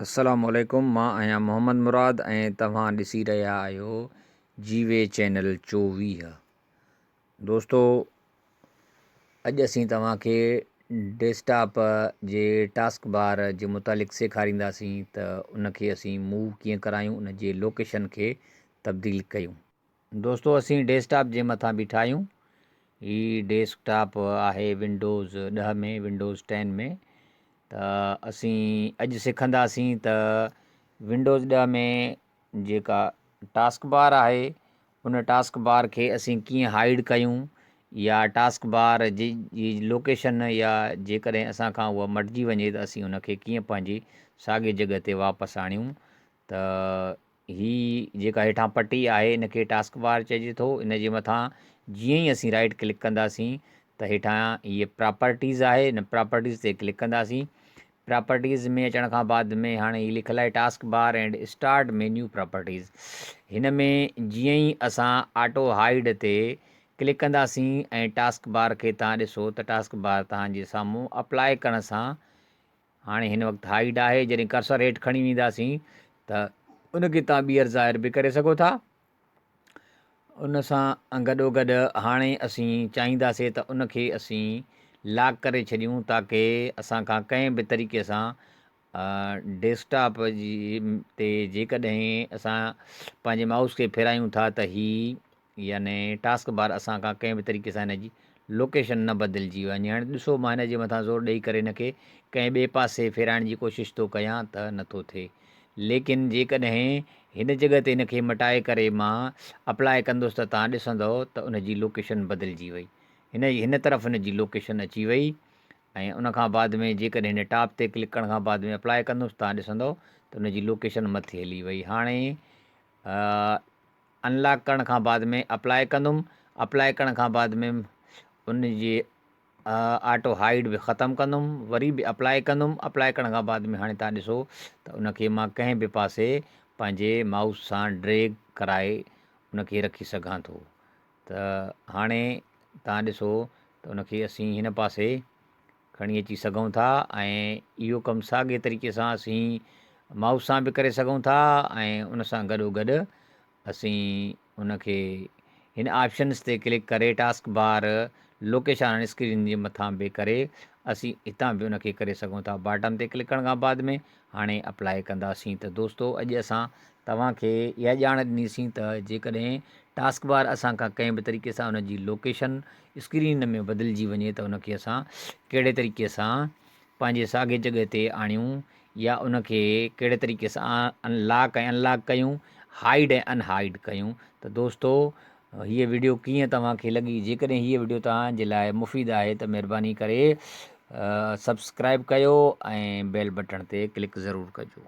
अस्सलामुअलैकुम। मां आहियां मोहम्मद मुराद ऐं तव्हां ॾिसी रहिया आहियो जीवे चैनल 24। दोस्तो, अॼु असीं तव्हांखे डेस्कटॉप जे टास्क बार जे मुतालिक़ सेखारींदासीं त उनखे असीं मूव कीअं करायूं, उन जे लोकेशन खे तब्दील कयूं। दोस्तो, असीं डेस्कटॉप जे मथां बीठा आहियूं। ही डेस्कटॉप आहे विंडोज़ 10 में, विंडोज़ 10 में। त असीं अॼु सिखंदासीं त विंडोज़ 10 में जेका टास्क बार आहे उन टास्क बार खे असीं कीअं हाइड कयूं, या टास्क बार जी लोकेशन या जेकॾहिं असां खां उहा मटिजी वञे त असीं उनखे कीअं पंहिंजी साॻे जॻह ते वापसि आणियूं। त ही जेका हेठां पटी आहे इनखे टास्क बार चइजे थो। इन जे मथां जीअं ई असीं राइट क्लिक कंदासीं त हेठां इहे प्रॉपर्टीज़ आहे, इन प्रॉपर्टीज़ ते क्लिक कंदासीं। प्रॉपर्टीज़ में अचण खां बाद में हाणे ही लिखियलु आहे task bar and start menu properties. हिन में जीअं ई असां ऑटो हाइड ते क्लिक कंदासीं ऐं टास्क बार खे तव्हां ॾिसो त टास्क बार तव्हांजे साम्हूं अप्लाई करण सां हाणे हिन वक़्तु हाइड आहे। जॾहिं कर्सर हेठि खणी वेंदासीं त उनखे तव्हां ॿीहर ज़ाहिर बि करे सघो था। उन सां गॾोगॾु हाणे असीं चाहींदासीं त उनखे असीं लॉक करे छॾियूं ताकी असां खां कंहिं बि तरीक़े सां डेस्कटॉप जी ते जेकॾहिं असां पंहिंजे माउस खे फेरायूं था त ही याने टास्क बार असां खां कंहिं बि तरीक़े सां हिन जी लोकेशन न बदिलिजी वञे। हाणे ॾिसो, मां हिन जे मथां ज़ोर ॾेई करे हिनखे कंहिं ॿिए पासे फेराइण जी कोशिशि थो कयां त नथो थिए। लेकिन जेकॾहिं हिन जॻह ते हिनखे मटाए करे मां अप्लाई कंदुसि त तव्हां ॾिसंदव त उन जी लोकेशन बदिलिजी वई। हिन तरफ़ हिन जी लोकेशन अची वई। ऐं उनखां बाद में जेकॾहिं हिन टॉप ते क्लिक करण खां बाद में अप्लाई कंदुसि तव्हां ॾिसंदव त उन जी लोकेशन मथे हली वई। हाणे अनलॉक करण खां बाद में अप्लाई कंदुमि। अप्लाई करण खां बाद में उन जे ऑटो हाइड बि ख़तमु कंदुमि, वरी बि अप्लाई कंदुमि। अप्लाई करण खां बाद में हाणे तव्हां ॾिसो त उनखे मां कंहिं बि पासे पंहिंजे माउस सां ड्रैग कराए उनखे रखी सघां थो। त हाणे तव्हां ॾिसो त उनखे असीं हिन पासे खणी अची सघूं था ऐं इहो कमु साॻे तरीक़े सां असीं माउस सां बि करे सघूं था ऐं उन सां गॾोगॾु असीं उनखे हिन ऑप्शन्स ते क्लिक करे टास्क बार लोकेशन स्क्रीन जे मथां बि करे असीं हितां बि उनखे करे सघूं था। बॉटम ते क्लिक करण खां बाद में हाणे अप्लाई कंदासीं। त दोस्तो, अॼु असां तव्हांखे इहा ॼाण ॾिनीसीं त जेकॾहिं टास्क बार असां खां कंहिं बि तरीक़े सां उन जी लोकेशन स्क्रीन में बदिलिजी वञे त उनखे असां कहिड़े तरीक़े सां पंहिंजे साॻे जॻह ते आणियूं, या उनखे कहिड़े तरीक़े सां लॉक ऐं अनलॉक कयूं, हाइड ऐं अनहाइड कयूं। त दोस्तो, हीअ वीडियो कीअं तव्हांखे लॻी? जेकॾहिं हीअ वीडियो तव्हांजे लाइ मुफ़ीद आहे त महिरबानी करे सब्सक्राइब कयो ऐं बेल बटण ते क्लिक ज़रूरु कजो।